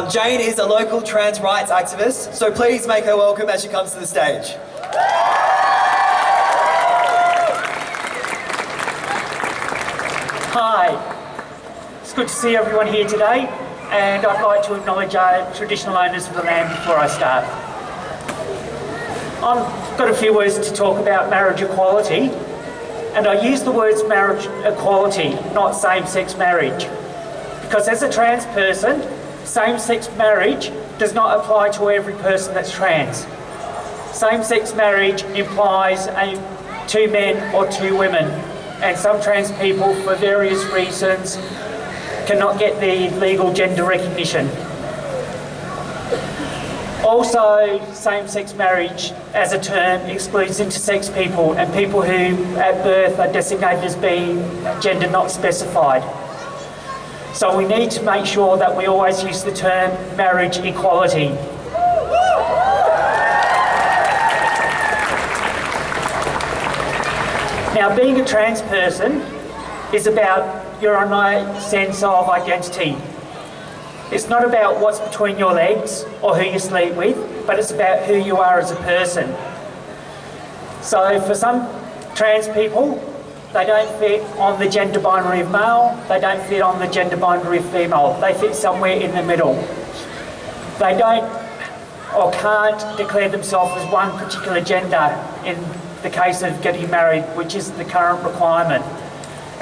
Jayne is a local trans rights activist, so please make her welcome as she comes to the stage. Hi, it's good to see everyone here today, and I'd like to acknowledge our traditional owners of the land before I start. I've got a few words to talk about marriage equality, and I use the words marriage equality, not same-sex marriage, because as a trans person, same-sex marriage does not apply to every person that's trans. Same-sex marriage implies two men or two women, and some trans people, for various reasons, cannot get the legal gender recognition. Also, same-sex marriage as a term excludes intersex people and people who at birth are designated as being gender not specified. So we need to make sure that we always use the term marriage equality. Now, being a trans person is about your own sense of identity. It's not about what's between your legs or who you sleep with, but it's about who you are as a person. So for some trans people, they don't fit on the gender binary of male, they don't fit on the gender binary of female, they fit somewhere in the middle. They don't or can't declare themselves as one particular gender in the case of getting married, which is the current requirement.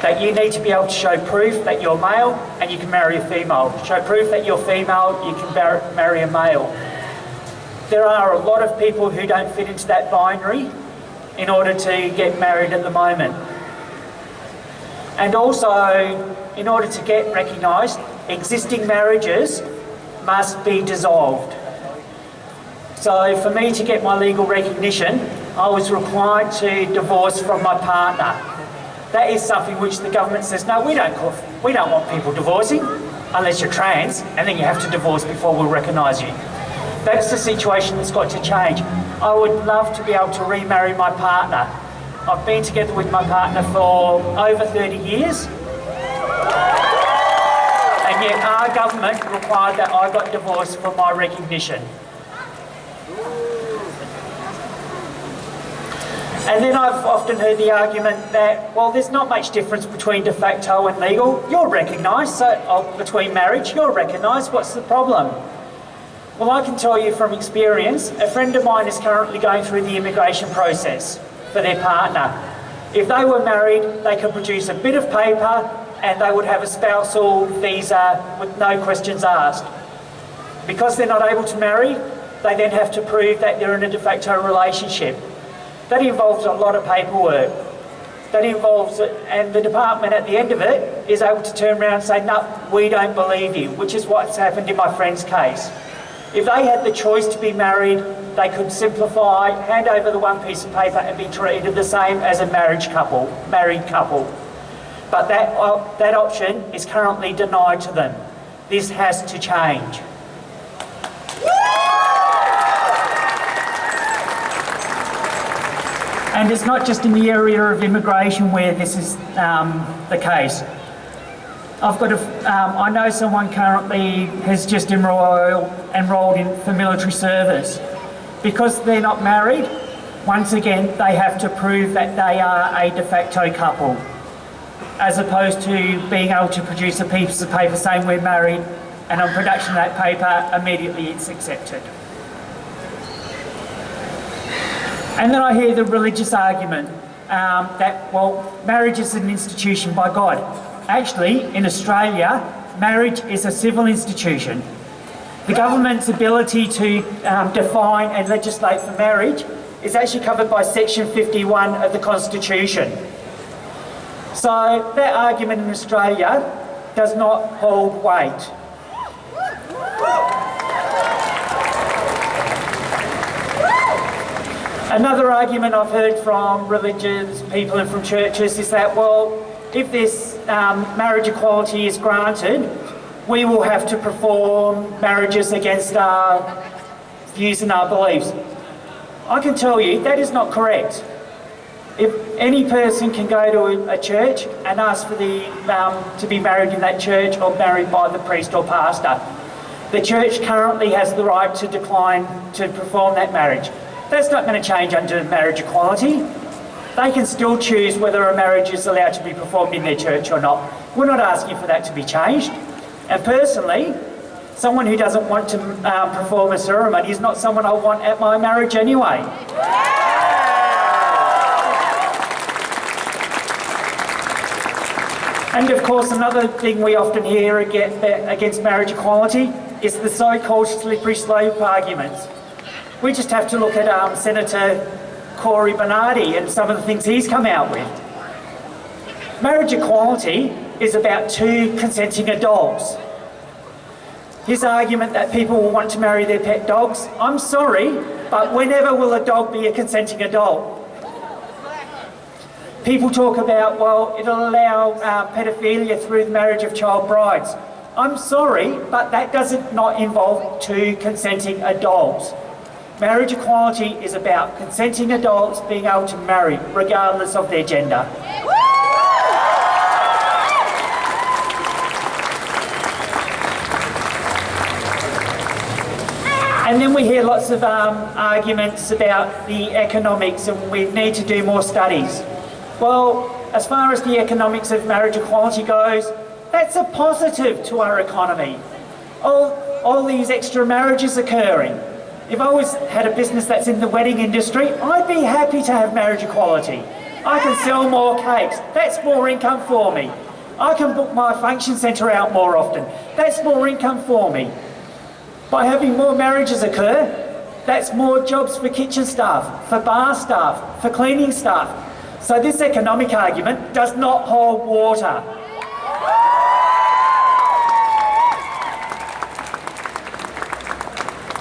That you need to be able to show proof that you're male and you can marry a female. Show proof that you're female, you can marry a male. There are a lot of people who don't fit into that binary in order to get married at the moment. And also, in order to get recognised, existing marriages must be dissolved. So for me to get my legal recognition, I was required to divorce from my partner. That is something which the government says, no, we don't want people divorcing unless you're trans, and then you have to divorce before we'll recognise you. That's the situation that's got to change. I would love to be able to remarry my partner. I've been together with my partner for over 30 years, and yet our government required that I got divorced for my recognition. And then I've often heard the argument that, well, there's not much difference between de facto and legal. You're recognised, so between marriage, you're recognised. What's the problem? Well, I can tell you from experience, a friend of mine is currently going through the immigration process for their partner. If they were married, they could produce a bit of paper and they would have a spousal visa with no questions asked. Because they're not able to marry, they then have to prove that they're in a de facto relationship. That involves a lot of paperwork. That involves, and the department at the end of it is able to turn around and say, no, we don't believe you, which is what's happened in my friend's case. If they had the choice to be married, they could simplify, hand over the one piece of paper and be treated the same as a married couple. But that option is currently denied to them. This has to change. And it's not just in the area of immigration where this is the case. I know someone currently has just enrolled for military service. Because they're not married, once again, they have to prove that they are a de facto couple, as opposed to being able to produce a piece of paper saying we're married, and on production of that paper, immediately it's accepted. And then I hear the religious argument that, well, marriage is an institution by God. Actually, in Australia, marriage is a civil institution. The government's ability to define and legislate for marriage is actually covered by Section 51 of the Constitution. So that argument in Australia does not hold weight. Another argument I've heard from religious people and from churches is that, well, if this marriage equality is granted, we will have to perform marriages against our views and our beliefs. I can tell you that is not correct. If any person can go to a church and ask for to be married in that church or married by the priest or pastor, The church currently has the right to decline to perform that marriage. That's not going to change under marriage equality. They can still choose whether a marriage is allowed to be performed in their church or not. We're not asking for that to be changed. And personally, someone who doesn't want to perform a ceremony is not someone I want at my marriage anyway. And of course, another thing we often hear against marriage equality is the so-called slippery slope arguments. We just have to look at Senator Cory Bernardi and some of the things he's come out with. Marriage equality is about two consenting adults. His argument that people will want to marry their pet dogs, I'm sorry, but whenever will a dog be a consenting adult? People talk about, well, it'll allow pedophilia through the marriage of child brides. I'm sorry, but that does not involve two consenting adults. Marriage equality is about consenting adults being able to marry, regardless of their gender. And then we hear lots of arguments about the economics and we need to do more studies. Well, as far as the economics of marriage equality goes, that's a positive to our economy. All these extra marriages occurring. If I had a business that's in the wedding industry, I'd be happy to have marriage equality. I can sell more cakes. That's more income for me. I can book my function centre out more often. That's more income for me. By having more marriages occur, that's more jobs for kitchen staff, for bar staff, for cleaning staff. So this economic argument does not hold water.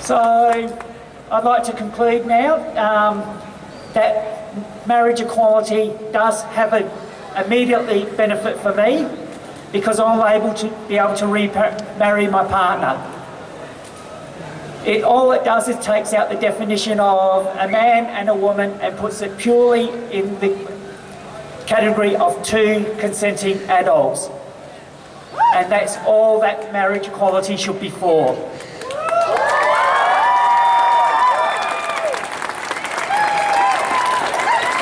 So I'd like to conclude now that marriage equality does have an immediately benefit for me because I'm able to remarry my partner. All it does is takes out the definition of a man and a woman and puts it purely in the category of two consenting adults. And that's all that marriage equality should be for.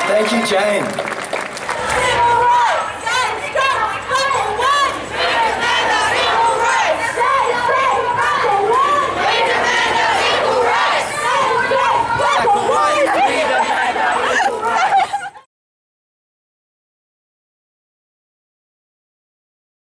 Thank you, Jayne.